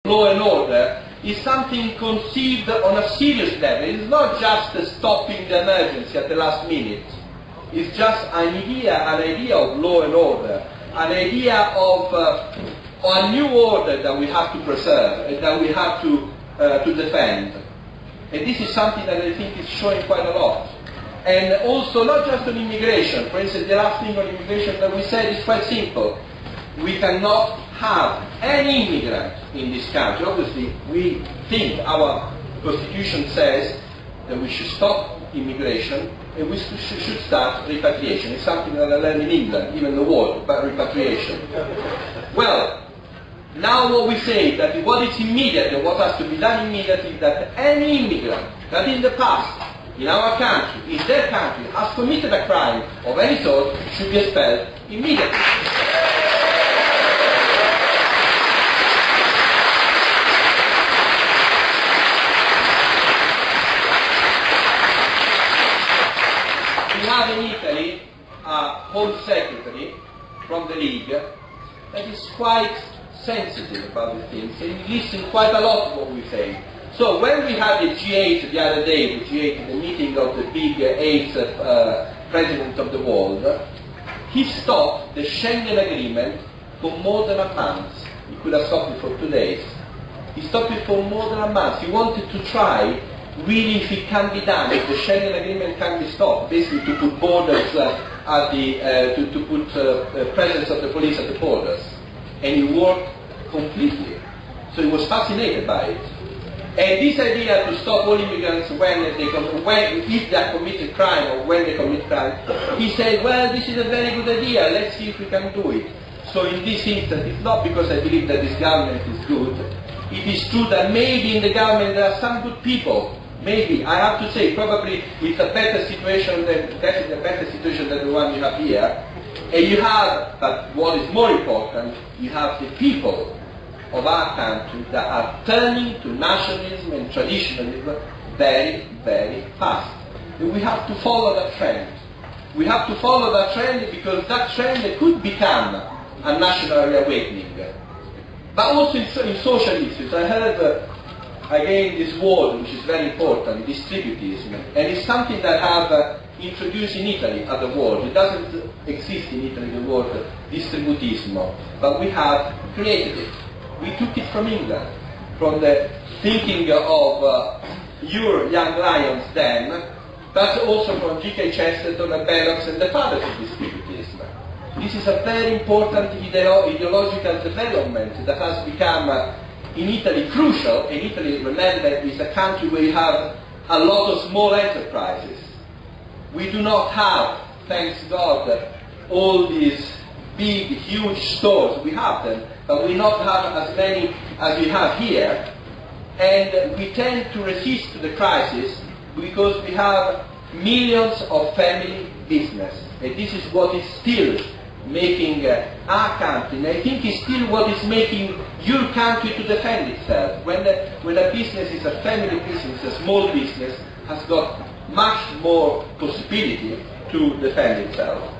law and order is something conceived on a serious level. It's not just stopping the emergency at the last minute. It's just an idea of law and order, an idea of a new order that we have to preserve and that we have to defend. And this is something that I think is showing quite a lot. And also not just on immigration. For instance, the last thing on immigration that we said is quite simple. We cannot have any immigrant in this country. Obviously, we think our constitution says that we should stop immigration and we should start repatriation. It's something that I learned in England, even the word about repatriation. Well, now what we say that what is immediate and what has to be done immediately is that any immigrant that in the past in our country, in their country, has committed a crime of any sort should be expelled immediately. We have in Italy a Home Secretary from the League that is quite sensitive about these things and he listens quite a lot to what we say. So when we had the G8 the other day, the G8, the meeting of the big 8 presidents of the world, he stopped the Schengen agreement for more than a month. He could have stopped it for 2 days. He stopped it for more than a month. He wanted to try really if it can be done, if the Schengen agreement can be stopped, basically to put borders at the, to put presence of the police at the borders. And it worked completely. So he was fascinated by it. And this idea to stop all immigrants if they have committed crime or when they commit crime, he said, well, this is a very good idea, let's see if we can do it. So in this instance, it's not because I believe that this government is good. It is true that maybe in the government there are some good people. Maybe, I have to say, probably it's a better situation than, definitely a better situation than the one you have here. And you have, but what is more important, you have the people of our country that are turning to nationalism and traditionalism very, very fast. And we have to follow that trend. We have to follow that trend because that trend could become a national reawakening. But also in social issues, I heard again this word which is very important, distributism, and it's something that I have introduced in Italy as a word. It doesn't exist in Italy, the word distributismo, but we have created it. We took it from England, from the thinking of your young lions then, but also from G.K. Chesterton and Belloc and the fathers of distributism. This is a very important ideological development that has become in Italy crucial, and Italy, remember, is a country where you have a lot of small enterprises. We do not have, thanks God, all these big, huge stores. We have them, but we not have as many as we have here. And we tend to resist the crisis because we have millions of family business. And this is what is still making our country, and I think it's still what is making your country to defend itself. When a business is a family business, a small business, has got much more possibility to defend itself.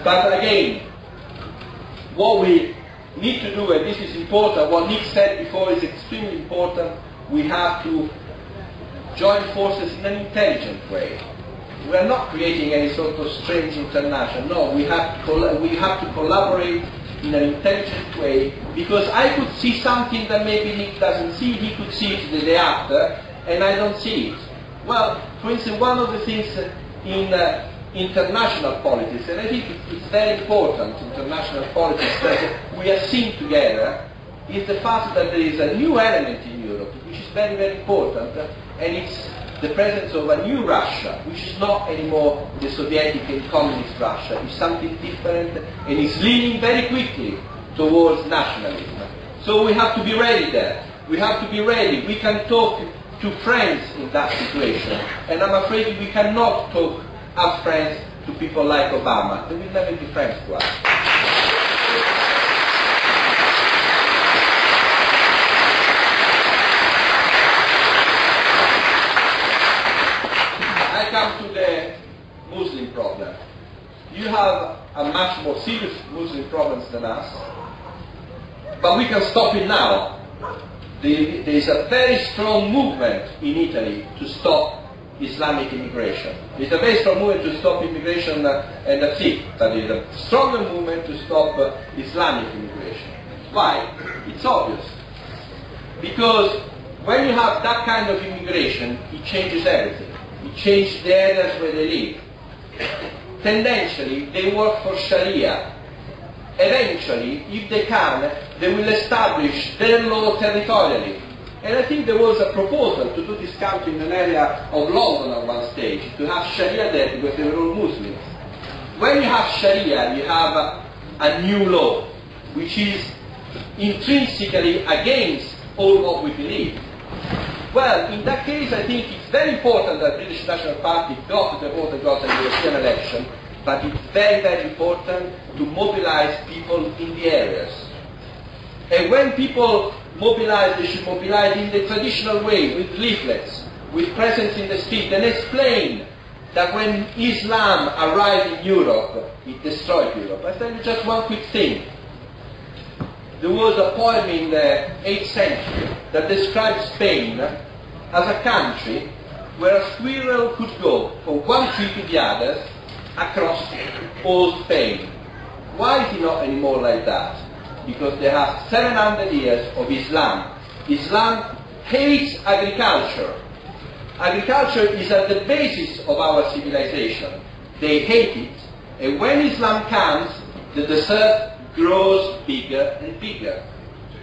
But again, what we need to do, and this is important, what Nick said before is extremely important, we have to join forces in an intelligent way. We are not creating any sort of strange international. No, we have to collaborate in an intelligent way, because I could see something that maybe Nick doesn't see, he could see it the day after, and I don't see it. Well, for instance, one of the things in international politics, and I think it's very important, international politics, that we are seeing together, is the fact that there is a new element in Europe, which is very, very important, and it's the presence of a new Russia, which is not anymore the Soviet and communist Russia. It's something different, and it's leaning very quickly towards nationalism. So we have to be ready there. We have to be ready. We can talk to friends in that situation, and I'm afraid we cannot talk as friends to people like Obama. They will never be friends to us. I come to the Muslim problem. You have a much more serious Muslim problem than us, but we can stop it now. there is a very strong movement in Italy to stop Islamic immigration. There's a very strong movement to stop immigration and that's it. But there's a stronger movement to stop Islamic immigration. Why? It's obvious. Because when you have that kind of immigration, it changes everything. It changes the areas where they live. Tendentially, they work for Sharia. Eventually, if they can, they will establish their law territorially. And I think there was a proposal to do this country in an area of London at one stage, to have Sharia there because they were all Muslims. When you have Sharia, you have a new law, which is intrinsically against all what we believe. Well, in that case, I think it's very important that the British National Party got the vote and got the European election, but it's very, very important to mobilize people in the areas. And when people mobilize, they should mobilize in the traditional way, with leaflets, with presence in the street, and explain that when Islam arrived in Europe, it destroyed Europe. I'll tell you just one quick thing. There was a poem in the 8th century that described Spain as a country where a squirrel could go from one tree to the other across all Spain. Why is it not anymore like that? Because they have 700 years of Islam. Islam hates agriculture. Agriculture is at the basis of our civilization. They hate it. And when Islam comes, the desert grows bigger and bigger.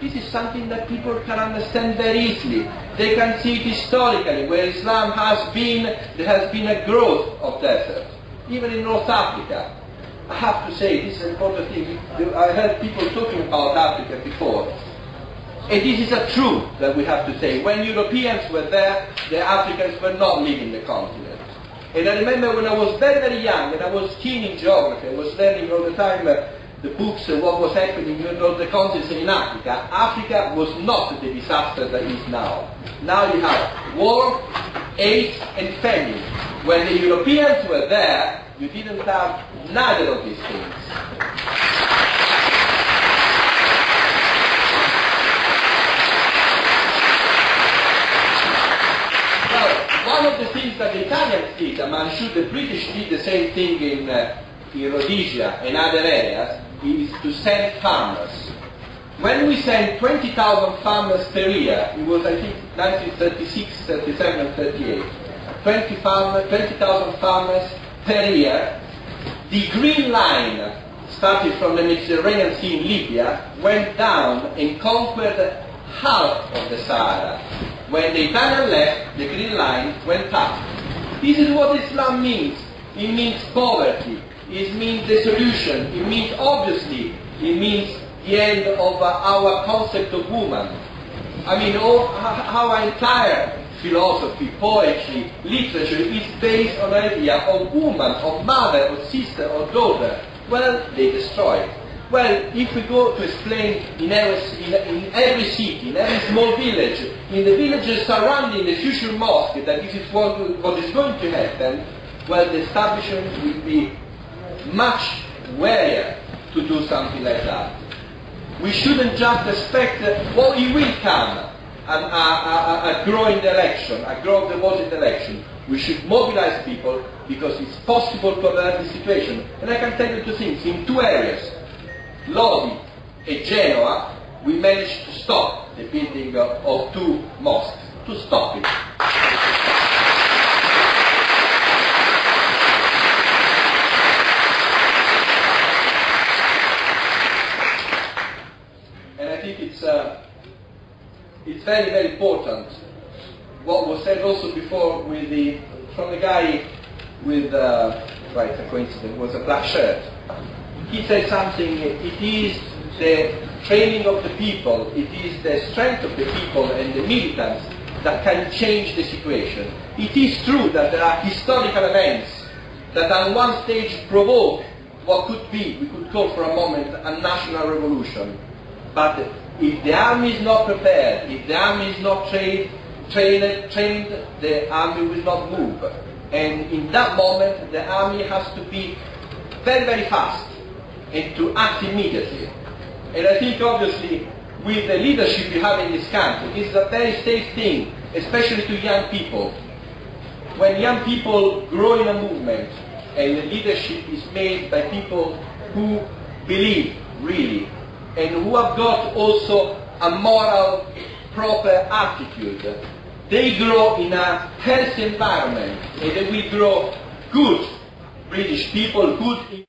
This is something that people can understand very easily. They can see it historically, where Islam has been, there has been a growth of desert. Even in North Africa. I have to say, this is an important thing. I heard people talking about Africa before. And this is a truth that we have to say. When Europeans were there, the Africans were not leaving the continent. And I remember when I was very, very young, and I was keen in geography, I was learning all the time the books and what was happening in all the continents in Africa. Africa was not the disaster that is now. Now you have war, AIDS, and famine. When the Europeans were there, you didn't have neither of these things. Well, one of the things that the Italians did, and I'm sure the British did the same thing in Rhodesia and other areas, is to send farmers. When we sent 20,000 farmers per year, it was I think 1936, 37 and 38, 20,000 farmers per year, the green line started from the Mediterranean Sea in Libya, went down and conquered half of the Sahara. When the Italian left, the green line went up. This is what Islam means. It means poverty. It means dissolution. It means, obviously, it means the end of our concept of woman. I mean, our entire philosophy, poetry, literature is based on the idea of woman, of mother, of sister, of daughter. Well, they destroy it. Well, if we go to explain in every city, in every small village, in the villages surrounding the future mosque, that this is what is going to happen, well, the establishment will be much warier to do something like that. We shouldn't just expect, well, it will come, a growing election, a growth of the vote in the election. We should mobilize people because it's possible to avert the situation. And I can tell you two things. In two areas, Lodi and Genoa, we managed to stop the building of two mosques, to stop it. And I think it's very, very important what was said also before with from the guy with, right, a coincidence, was a black shirt. He said something, it is the training of the people, it is the strength of the people and the militants that can change the situation. It is true that there are historical events that on one stage provoke what could be, we could call for a moment, a national revolution. But if the army is not prepared, if the army is not trained, the army will not move. And in that moment, the army has to be very, very fast and to act immediately. And I think, obviously, with the leadership you have in this country. This is a very safe thing, especially to young people. When young people grow in a movement and the leadership is made by people who believe really and who have got also a moral, proper attitude, they grow in a healthy environment and they will grow good British people, good